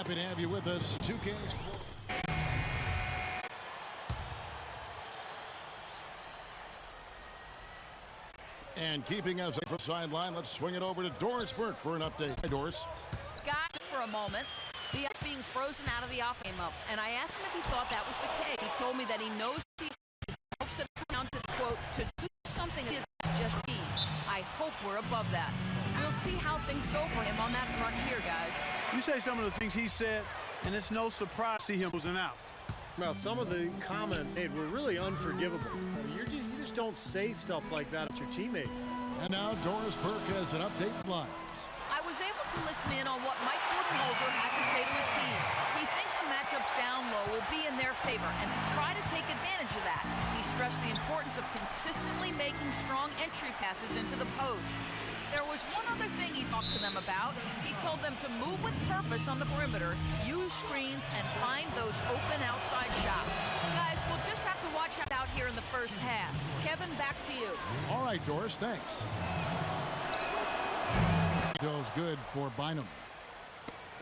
Happy to have you with us. 2K Sports. And keeping us from the sideline, let's swing it over to Doris Burke for an update. Hi, Doris. Got for a moment. The ice being frozen out of the off game up, and I asked him if he thought that was the case. He told me that he knows he hopes it counted, quote, to do something is just he. I hope we're above that. We'll see how things go for him on that front here, guys. You say some of the things he said, and it's no surprise to see him losing out. Well, some of the comments made were really unforgivable. You just don't say stuff like that to your teammates. And now Doris Burke has an update live. I was able to listen in on what Mike Budenholzer had to say to his team. He thinks the matchups down low will be in their favor, and to try to take advantage of that, he stressed the importance of consistently making strong entry passes into the post. There was one other thing he talked to them about. He told them to move with purpose on the perimeter, use screens, and find those open outside shots. Guys, we'll just have to watch out here in the first half. Kevin, back to you. All right, Doris, thanks. Feels good for Bynum.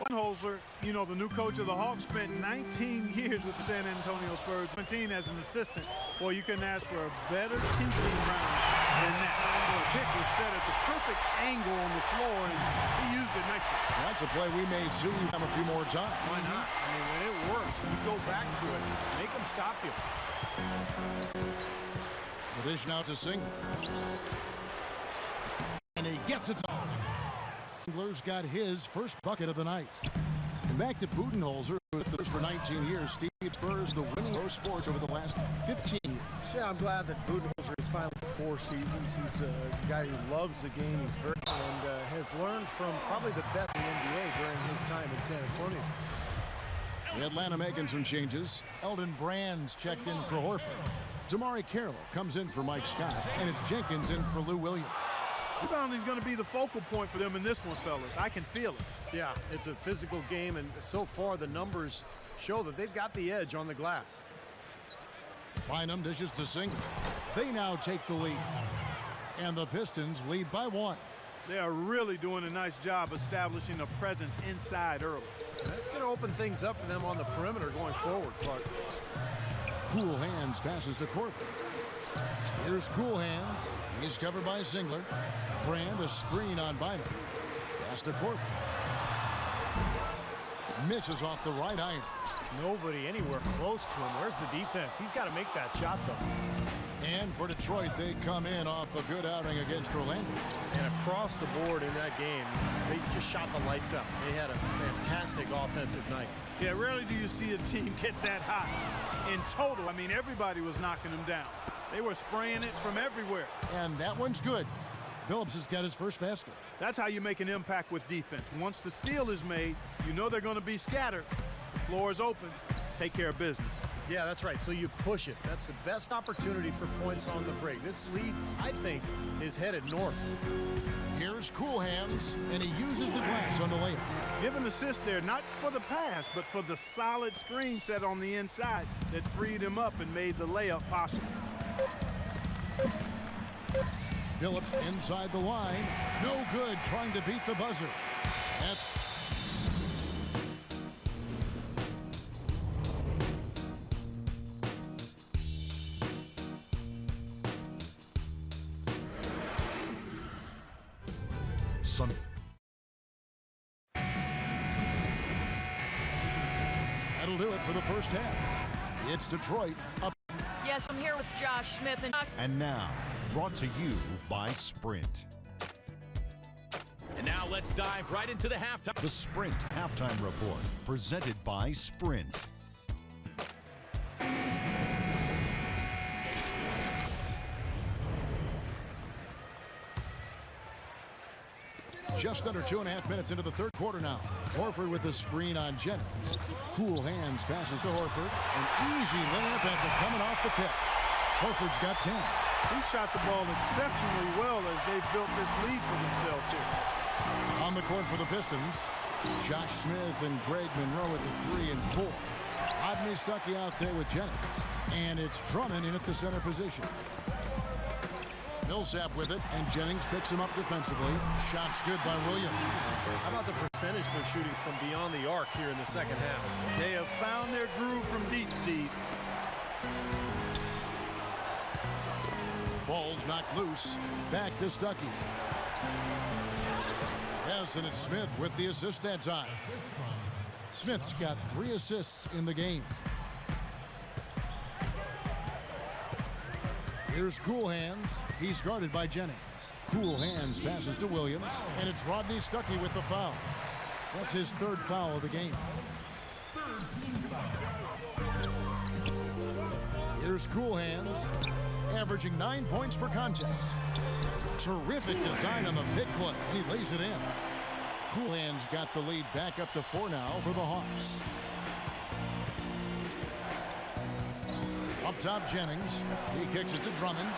Budenholzer, you know, the new coach of the Hawks, spent 19 years with the San Antonio Spurs, 17 as an assistant. Well, you couldn't ask for a better teaching ground than that. The pick was set at the perfect angle on the floor, and he used it nicely. That's a play we may see a few more times. Why not? I mean, when it works, you go back to it. Make them stop you. The dish now to Singler. And he gets it off. Singler's got his first bucket of the night. And back to Budenholzer, who with this for 19 years. Steve Spurs, the winning pro sports over the last 15 years. Yeah, I'm glad that Budenholzer is finally for 4 seasons. He's a guy who loves the game. He's very and has learned from probably the best in the NBA during his time in San Antonio. The Atlanta making some changes. Eldon Brand's checked in for Horford. Damari Carroll comes in for Mike Scott, and it's Jenkins in for Lou Williams. Rebounding's going to be the focal point for them in this one, fellas. I can feel it. Yeah, it's a physical game, and so far the numbers show that they've got the edge on the glass. Bynum dishes to Singler. They now take the lead. And the Pistons lead by 1. They are really doing a nice job establishing a presence inside early. That's going to open things up for them on the perimeter going forward, Clark. Cool Hands passes to Corver. Here's Cool Hands. He's covered by Singler. Brand a screen on Bynum. Pass to Corver. Misses off the right iron. Nobody anywhere close to him. Where's the defense? He's got to make that shot, though. And for Detroit, they come in off a good outing against Orlando. And across the board in that game, they just shot the lights out. They had a fantastic offensive night. Yeah, rarely do you see a team get that hot. In total, I mean, everybody was knocking them down. They were spraying it from everywhere. And that one's good. Phillips has got his first basket. That's how you make an impact with defense. Once the steal is made, you know they're going to be scattered. The floor is open. Take care of business. Yeah, that's right. So you push it. That's the best opportunity for points on the break. This lead, I think, is headed north. Here's Cool Hands, and he uses the glass on the layup. Give an assist there, not for the pass, but for the solid screen set on the inside that freed him up and made the layup possible. Phillips inside the line. No good, trying to beat the buzzer. That'll do it for the first half. It's Detroit up. Yes, I'm here with Josh Smith. And now, brought to you by Sprint. And now let's dive right into the halftime. The Sprint Halftime Report, presented by Sprint. Just under 2.5 minutes into the third quarter now. Horford with the screen on Jennings. Cool Hands passes to Horford. An easy layup after coming off the pick. Horford's got 10. He shot the ball exceptionally well as they've built this lead for themselves here. On the court for the Pistons, Josh Smith and Greg Monroe at the 3 and 4. Rodney Stuckey out there with Jennings. And it's Drummond in at the center position. Millsap with it, and Jennings picks him up defensively. Shot's good by Williams. How about the percentage they're shooting from beyond the arc here in the second half? They have found their groove from deep, Steve. Ball's knocked loose. Back to Stuckey. Yes, and it's Smith with the assist that time. Smith's got 3 assists in the game. Here's Cool Hands. He's guarded by Jennings. Cool Hands passes to Williams, and it's Rodney Stuckey with the foul. That's his 3rd foul of the game. Here's Cool Hands, averaging 9 points per contest. Terrific design on the pick play, and he lays it in. Cool Hands got the lead back up to 4 now for the Hawks. Up top, Jennings. He kicks it to Drummond.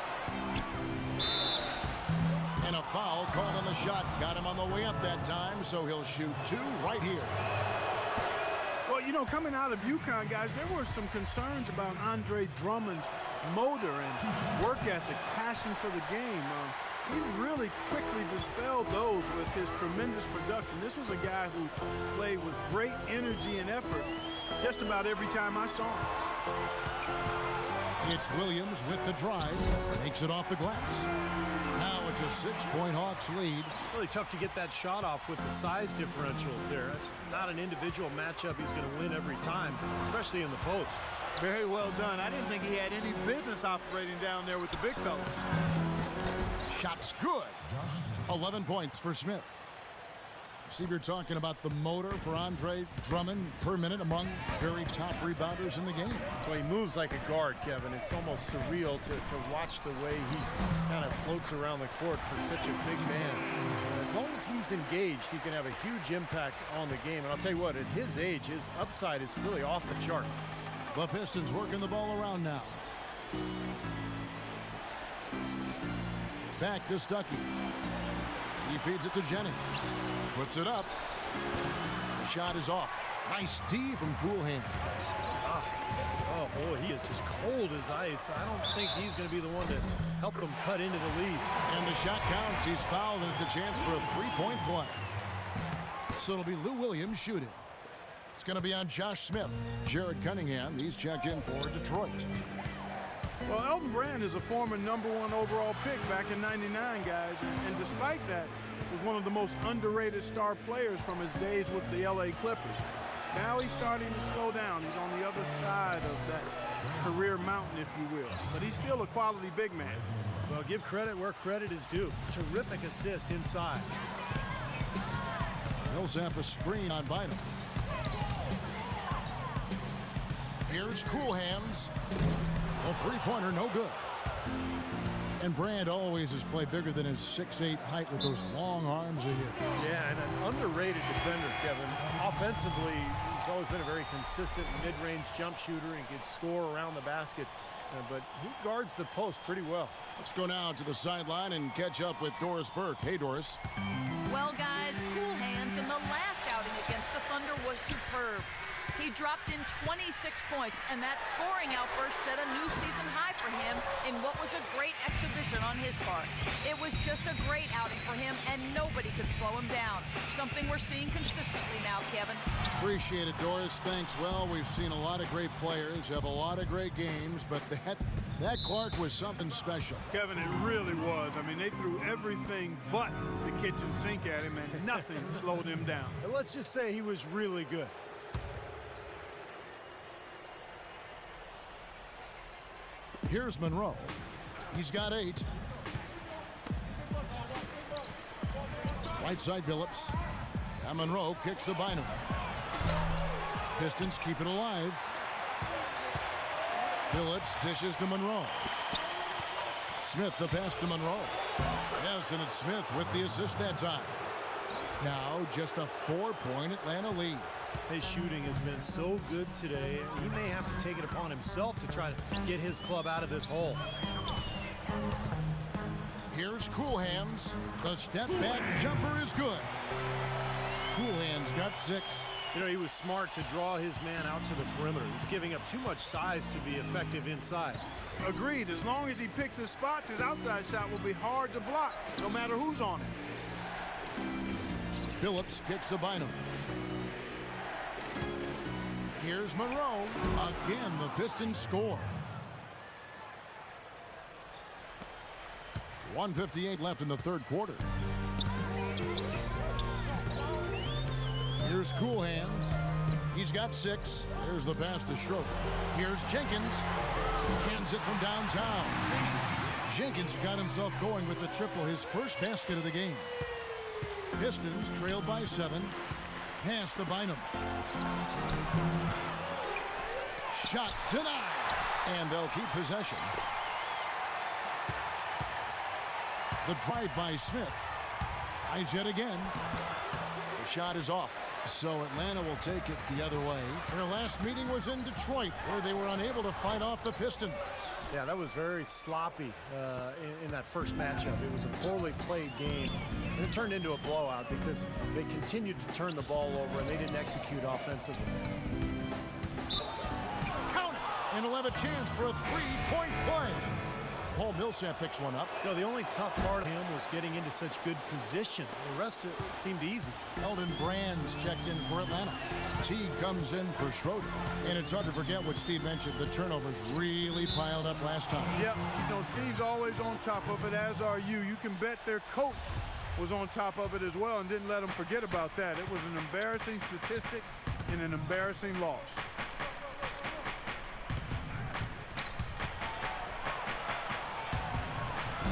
And a foul called on the shot. Got him on the way up that time, so he'll shoot 2 right here. Well, you know, coming out of UConn, guys, there were some concerns about Andre Drummond's motor and work ethic, passion for the game. He really quickly dispelled those with his tremendous production. This was a guy who played with great energy and effort just about every time I saw him. It's Williams with the drive. Takes it off the glass. Now it's a 6-point Hawks lead. Really tough to get that shot off with the size differential there. It's not an individual matchup he's going to win every time, especially in the post. Very well done. I didn't think he had any business operating down there with the big fellas. Shot's good. 11 points for Smith. See, you're talking about the motor for Andre Drummond per minute among very top rebounders in the game. Well, he moves like a guard, Kevin. It's almost surreal to watch the way he kind of floats around the court for such a big man. As long as he's engaged, he can have a huge impact on the game. And I'll tell you what, at his age, his upside is really off the charts. The Pistons working the ball around now. Back to Stuckey. He feeds it to Jennings. Puts it up. The shot is off. Nice D from Cool Hands. Oh, boy, he is just cold as ice. I don't think he's going to be the one to help them cut into the lead. And the shot counts. He's fouled, and it's a chance for a 3-point play. So it'll be Lou Williams shooting. It's going to be on Josh Smith. Jared Cunningham, he's checked in for Detroit. Well, Elton Brand is a former #1 overall pick back in '99, guys. And despite that, was one of the most underrated star players from his days with the LA Clippers. Now he's starting to slow down. He's on the other side of that career mountain, if you will. But he's still a quality big man. Well, give credit where credit is due. Terrific assist inside. Millsap a screen on Bynum. Here's Cool Hands. A 3-pointer, no good. And Brand always has played bigger than his 6'8" height with those long arms of his. Yeah, and an underrated defender, Kevin. Offensively, he's always been a very consistent mid-range jump shooter and can score around the basket. But he guards the post pretty well. Let's go now to the sideline and catch up with Doris Burke. Hey, Doris. Well, guys, Cool Hands in the last outing against the Thunder was superb. He dropped in 26 points, and that scoring outburst set a new season high for him in what was a great exhibition on his part. It was just a great outing for him, and nobody could slow him down. Something we're seeing consistently now, Kevin. Appreciate it, Doris. Thanks. Well, we've seen a lot of great players have a lot of great games, but that Clark was something special. Kevin, it really was. I mean, they threw everything but the kitchen sink at him, and nothing slowed him down. And let's just say he was really good. Here's Monroe. He's got 8. Right side Billups. And Monroe kicks to Bynum. Pistons keep it alive. Billups dishes to Monroe. Smith the pass to Monroe. Yes, and it's Smith with the assist that time. Now just a 4-point Atlanta lead. His shooting has been so good today. He may have to take it upon himself to try to get his club out of this hole. Here's Cool Hands. The step back jumper is good. Cool Hands got 6. You know, he was smart to draw his man out to the perimeter. He's giving up too much size to be effective inside. Agreed. As long as he picks his spots, his outside shot will be hard to block, no matter who's on it. Phillips kicks to Bynum. Here's Monroe. Again, the Pistons score. 1:58 left in the third quarter. Here's Cool Hands. He's got 6. There's the pass to Schroeder. Here's Jenkins. Hands it from downtown. Jenkins got himself going with the triple, his first basket of the game. Pistons trailed by 7. Pass to Bynum. Shot denied. And they'll keep possession. The drive by Smith. Tries yet again. The shot is off. So Atlanta will take it the other way. Their last meeting was in Detroit, where they were unable to fight off the Pistons. Yeah, that was very sloppy in that first matchup. It was a poorly played game. And it turned into a blowout because they continued to turn the ball over and they didn't execute offensively. Count it! And he'll have a chance for a three-point play. Paul Millsap picks one up. You know, the only tough part of him was getting into such good position. The rest of it seemed easy. Elton Brand's checked in for Atlanta. Teague comes in for Schroeder. And it's hard to forget what Steve mentioned. The turnovers really piled up last time. Yep, you know, Steve's always on top of it, as are you. You can bet their coach was on top of it as well and didn't let them forget about that. It was an embarrassing statistic and an embarrassing loss.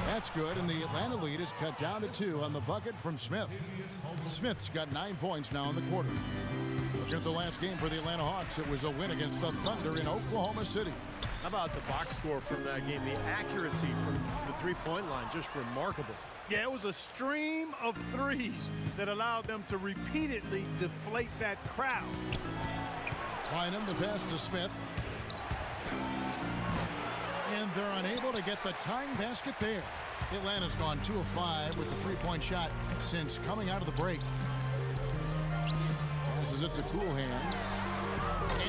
That's good, and the Atlanta lead is cut down to 2 on the bucket from Smith. Smith's got 9 points now in the quarter. Look at the last game for the Atlanta Hawks. It was a win against the Thunder in Oklahoma City. How about the box score from that game? The accuracy from the three-point line, just remarkable. Yeah, it was a stream of threes that allowed them to repeatedly deflate that crowd. Bynum the pass to Smith. And they're unable to get the tying basket there. Atlanta's gone 2 of 5 with the three-point shot since coming out of the break. Passes it to Cool Hands.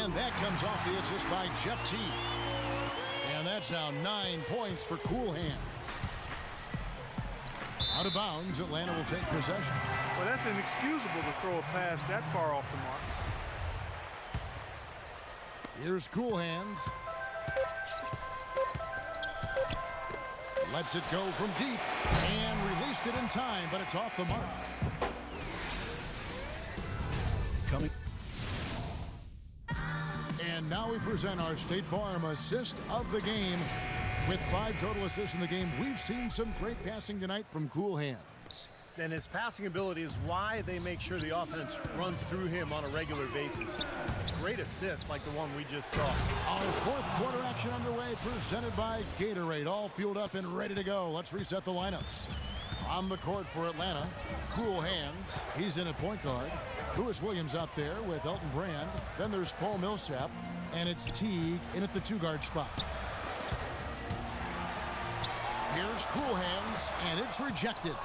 And that comes off the assist by Jeff Teague. And that's now 9 points for Cool Hands. Out of bounds, Atlanta will take possession. Well, that's inexcusable to throw a pass that far off the mark. Here's Cool Hands. Lets it go from deep and released it in time, but it's off the mark. Coming. And now we present our State Farm assist of the game. With 5 total assists in the game, we've seen some great passing tonight from Cool Hands. And his passing ability is why they make sure the offense runs through him on a regular basis. Great assists like the one we just saw. Our fourth quarter action underway, presented by Gatorade. All fueled up and ready to go. Let's reset the lineups. On the court for Atlanta, Cool Hands. He's in at point guard. Lewis Williams out there with Elton Brand. Then there's Paul Millsap, and it's Teague in at the 2-guard spot. Here's Cool Hands, and it's rejected.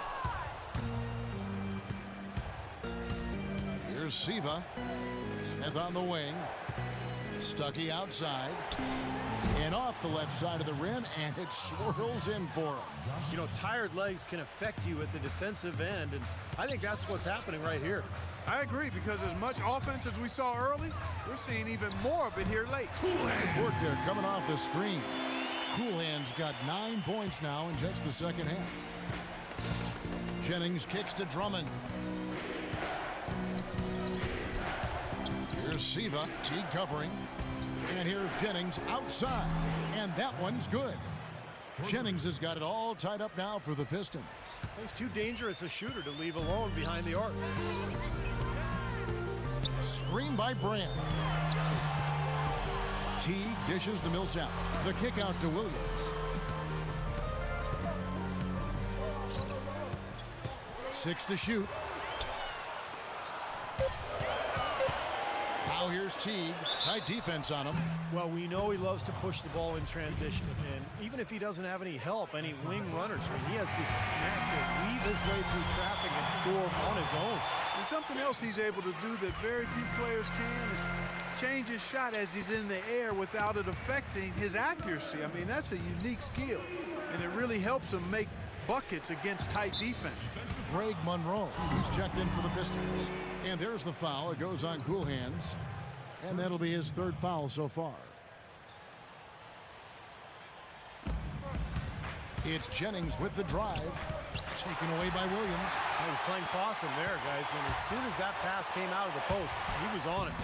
Here's Siva. Smith on the wing. Stuckey outside. And off the left side of the rim, and it swirls in for him. You know, tired legs can affect you at the defensive end, and I think that's what's happening right here. I agree, because as much offense as we saw early, we're seeing even more of it here late. Cool Hands work there coming off the screen. Cool Hands got 9 points now in just the second half. Jennings kicks to Drummond. Here's Siva, Teague covering. And here's Jennings outside. And that one's good. Jennings has got it all tied up now for the Pistons. He's too dangerous a shooter to leave alone behind the arc. Screen by Brand. Teague dishes to Millsap. The kick out to Williams. Six to shoot. Now here's Teague. Tight defense on him. Well, we know he loves to push the ball in transition, and even if he doesn't have any help, any wing runners, he has the knack to weave his way through traffic and score on his own. And something else he's able to do that very few players can is change his shot as he's in the air without it affecting his accuracy. I mean, that's a unique skill, and it really helps him make buckets against tight defense. Greg Monroe, he's checked in for the Pistons. And there's the foul. It goes on Cool Hands. And that'll be his third foul so far. It's Jennings with the drive. Taken away by Williams. He was playing possum there, guys, and as soon as that pass came out of the post, he was on it.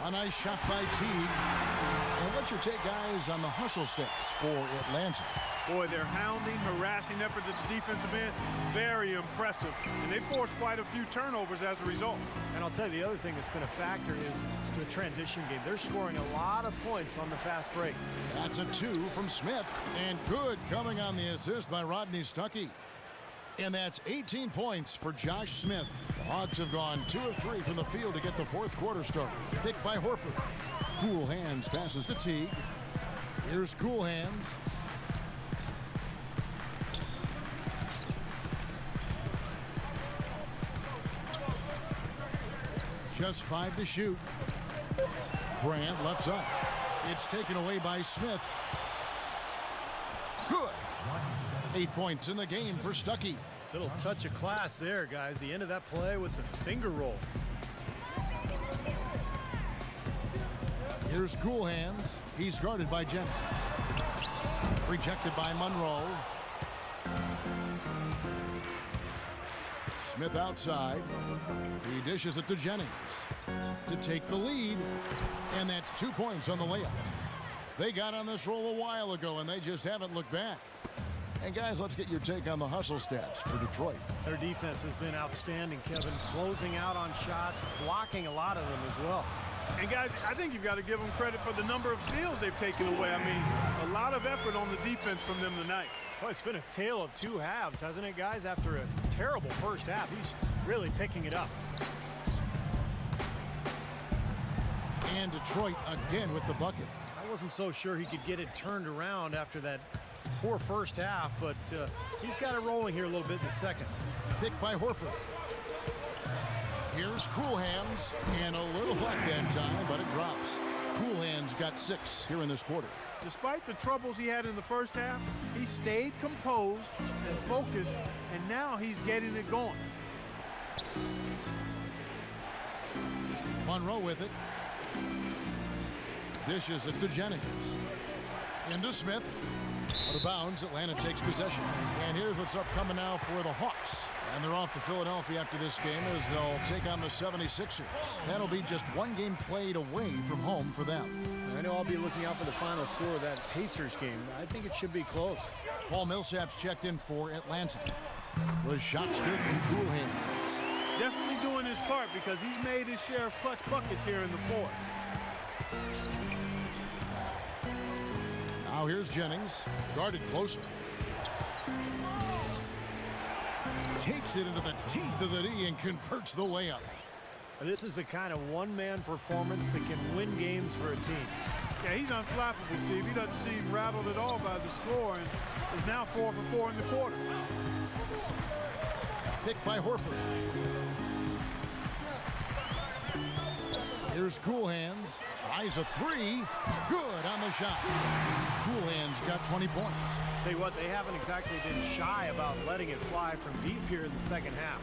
A nice shot by Teague. And what's your take, guys, on the hustle stats for Atlanta? Boy, their hounding, harassing effort at the defensive end, very impressive. And they forced quite a few turnovers as a result. And I'll tell you, the other thing that's been a factor is the transition game. They're scoring a lot of points on the fast break. That's a 2 from Smith. And good coming on the assist by Rodney Stuckey. And that's 18 points for Josh Smith. The Hawks have gone 2 of 3 from the field to get the fourth quarter started. Picked by Horford. Cool Hands passes to Teague. Here's Cool Hands. Just 5 to shoot. Brand left side. It's taken away by Smith. Good. 8 points in the game for Stuckey. Little touch of class there, guys. The end of that play with the finger roll. Here's Cool Hands. He's guarded by Jennings. Rejected by Monroe. Smith outside. He dishes it to Jennings to take the lead. And that's 2 points on the layup. They got on this roll a while ago, and they just haven't looked back. And guys, let's get your take on the hustle stats for Detroit. Their defense has been outstanding, Kevin. Closing out on shots, blocking a lot of them as well. And guys, I think you've got to give them credit for the number of steals they've taken away. I mean, a lot of effort on the defense from them tonight. Well, it's been a tale of two halves, hasn't it, guys? After a terrible first half, he's really picking it up. And Detroit again with the bucket. I wasn't so sure he could get it turned around after that poor first half, but he's got it rolling here a little bit in the second. Picked by Horford. Here's Cool Hands, and a little luck that time, but it drops. Cool Hands got 6 here in this quarter. Despite the troubles he had in the first half, he stayed composed and focused, and now he's getting it going. Monroe with it. Dishes it to Jennings. Into Smith. Out of bounds, Atlanta takes possession. And here's what's upcoming now for the Hawks. And they're off to Philadelphia after this game as they'll take on the 76ers. That'll be just one game played away from home for them. I know I'll be looking out for the final score of that Pacers game. I think it should be close. Paul Millsap's checked in for Atlanta. The shot's good from Cool Hands. Definitely doing his part because he's made his share of clutch buckets here in the fourth. Now here's Jennings, guarded closer. Takes it into the teeth of the D and converts the layup. This is the kind of one-man performance that can win games for a team. Yeah, he's unflappable, Steve. He doesn't seem rattled at all by the score and is now 4 for 4 in the quarter. Picked by Horford. Here's Cool Hands. Tries a 3. Good on the shot. Cool Hands got 20 points. Tell you what, they haven't exactly been shy about letting it fly from deep here in the second half.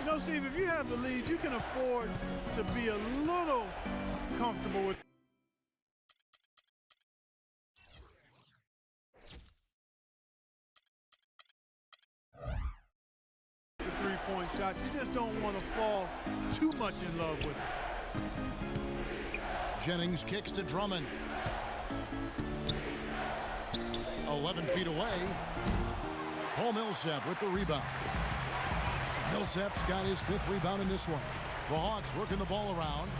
You know, Steve, if you have the lead, you can afford to be a little comfortable with the three-point shots. You just don't want to fall too much in love with it. Jennings kicks to Drummond. 11 feet away. Paul Millsap with the rebound. Millsap's got his 5th rebound in this one. The Hawks working the ball around.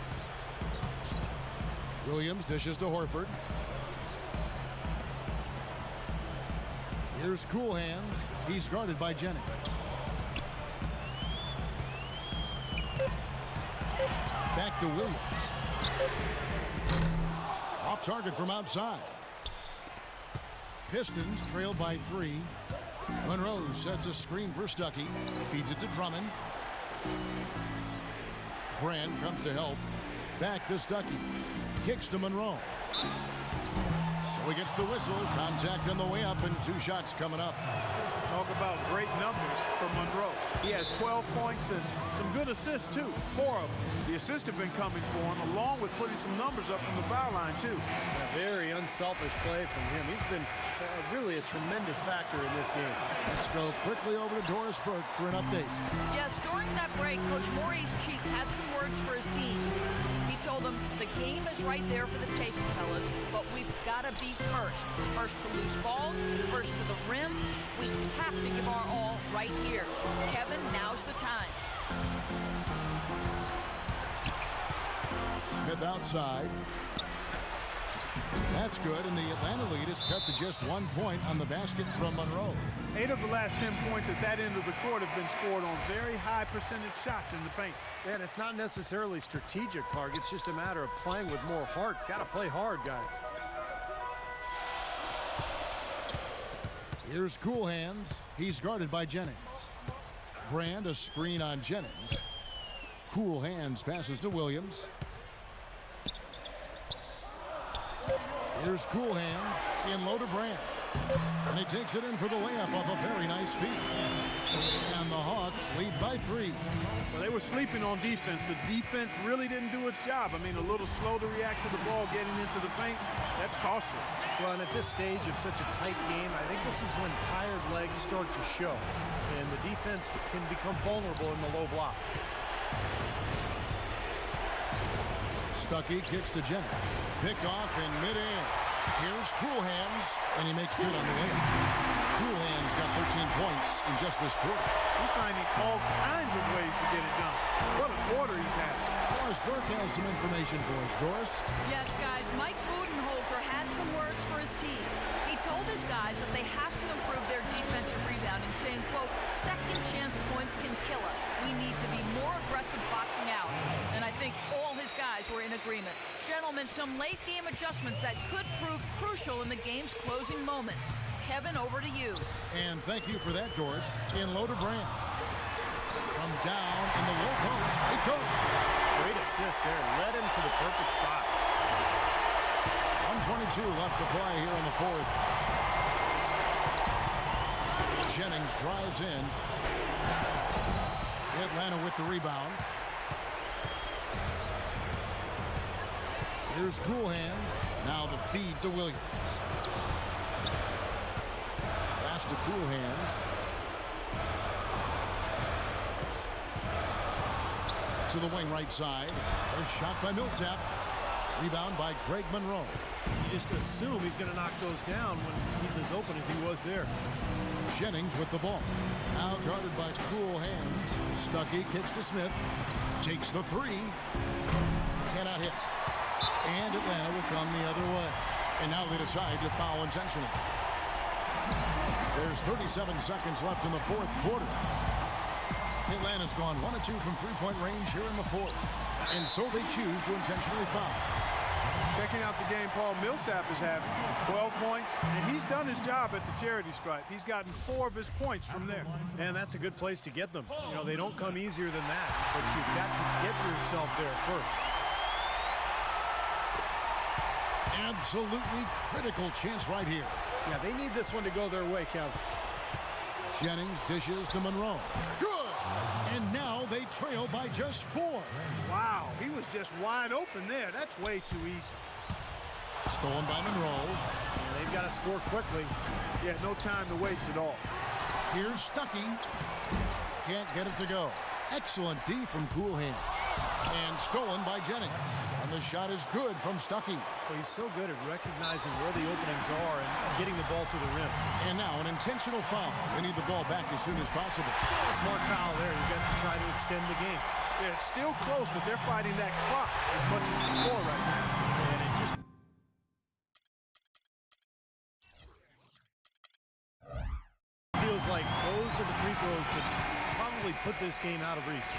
Williams dishes to Horford. Here's Cool Hands. He's guarded by Jennings. Back to Williams. Off target from outside. Pistons trailed by 3. Monroe sets a screen for Stuckey. Feeds it to Drummond. Brand comes to help. Back to Stuckey. Kicks to Monroe. So he gets the whistle. Contact on the way up and 2 shots coming up. Talk about great numbers for Monroe. He has 12 points and some good assists, too. 4 of them. The assists have been coming for him, along with putting some numbers up from the foul line, too. A very unselfish play from him. He's been really a tremendous factor in this game. Let's go quickly over to Doris Burke for an update. Yes, during that break, Coach Maurice Cheeks had some words for his team. He told them, the game is right there for the taking, fellas, but we've got to be first. First to loose balls, first to the rim. We have to give our all right here. Kevin, now's the time. Smith outside. That's good, and the Atlanta lead is cut to just 1 point on the basket from Monroe. 8 of the last 10 points at that end of the court have been scored on very high percentage shots in the paint. And it's not necessarily strategic, Park. It's just a matter of playing with more heart. Got to play hard, guys. Here's Cool Hands. He's guarded by Jennings. Brand, a screen on Jennings. Cool Hands passes to Williams. Here's Cool Hands in low to Brand. And he takes it in for the layup off a very nice feed. And the Hawks lead by 3. Well, they were sleeping on defense. The defense really didn't do its job. I mean, a little slow to react to the ball getting into the paint. That's costly. Well, and at this stage of such a tight game, I think this is when tired legs start to show. And the defense can become vulnerable in the low block. Stuckey kicks to Jennings. Picked off in midair. Here's Cool Hands, and he makes good on the layup. Cool Hands got 13 points in just this quarter. He's finding all kinds of ways to get it done. What a quarter he's had. Doris Burke has some information for us. Doris? Yes, guys, Mike Budenholzer had some words for his team. He told his guys that they have to improve their defensive rebounding, saying, quote, second chance points can kill us. We need to be more aggressive boxing out. And I think all his guys were in agreement. Gentlemen, some late game adjustments that could prove crucial in the game's closing moments. Kevin, over to you. And thank you for that, Doris. In low to Brand. From down in the low post, it goes. Great assist there. Led him to the perfect spot. 122 left to play here in the 4th. Jennings drives in. Atlanta with the rebound. Here's Cool Hands. Now the feed to Williams. Pass to Cool Hands. To the wing right side. A shot by Millsap. Rebound by Craig Monroe. You just assume he's going to knock those down when he's as open as he was there. Jennings with the ball. Now guarded by Cool Hands. Stuckey kicks to Smith. Takes the 3. Cannot hit. And Atlanta will come the other way. And now they decide to foul intentionally. There's 37 seconds left in the 4th quarter. Atlanta's gone 1 of 2 from three-point range here in the 4th. And so they choose to intentionally foul. Checking out the game Paul Millsap is having. 12 points, and he's done his job at the charity stripe. He's gotten 4 of his points from there. And that's a good place to get them. You know, they don't come easier than that, but you've got to get yourself there first. Absolutely critical chance right here. Yeah, they need this one to go their way, Kevin. Jennings dishes to Monroe. Good! And now they trail by just 4. Wow, he was just wide open there. That's way too easy. Stolen by Monroe. And they've got to score quickly. Yeah, no time to waste at all. Here's Stuckey. Can't get it to go. Excellent D from Cool Hands. And stolen by Jennings. And the shot is good from Stuckey. Well, he's so good at recognizing where the openings are and getting the ball to the rim. And now an intentional foul. They need the ball back as soon as possible. Smart foul there. You've got to try to extend the game. Yeah, it's still close, but they're fighting that clock as much as the score right now. And it just feels like those are the free throws that probably put this game out of reach.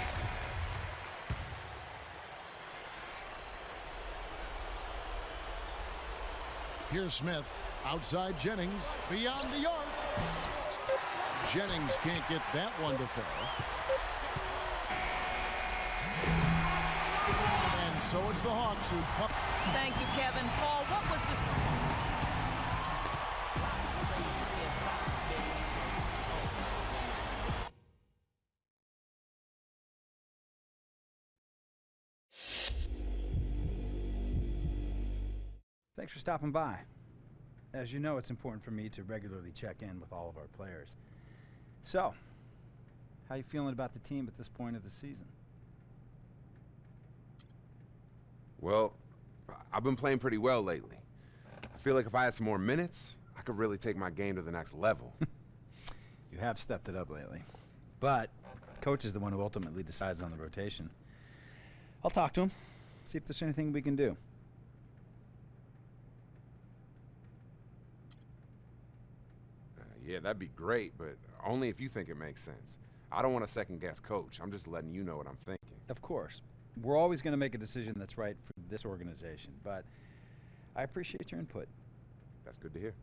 Here's Smith. Outside Jennings. Beyond the arc. Jennings can't get that one to fall. So it's the Hawks who come. Thank you, Kevin. Paul, what was this? Thanks for stopping by. As you know, it's important for me to regularly check in with all of our players. So, how you feeling about the team at this point of the season? Well, I've been playing pretty well lately. I feel like if I had some more minutes, I could really take my game to the next level. You have stepped it up lately. But coach is the one who ultimately decides on the rotation. I'll talk to him, see if there's anything we can do. Yeah, that'd be great, but only if you think it makes sense. I don't want to second-guess coach. I'm just letting you know what I'm thinking. Of course. We're always going to make a decision that's right for this organization, but I appreciate your input. That's good to hear.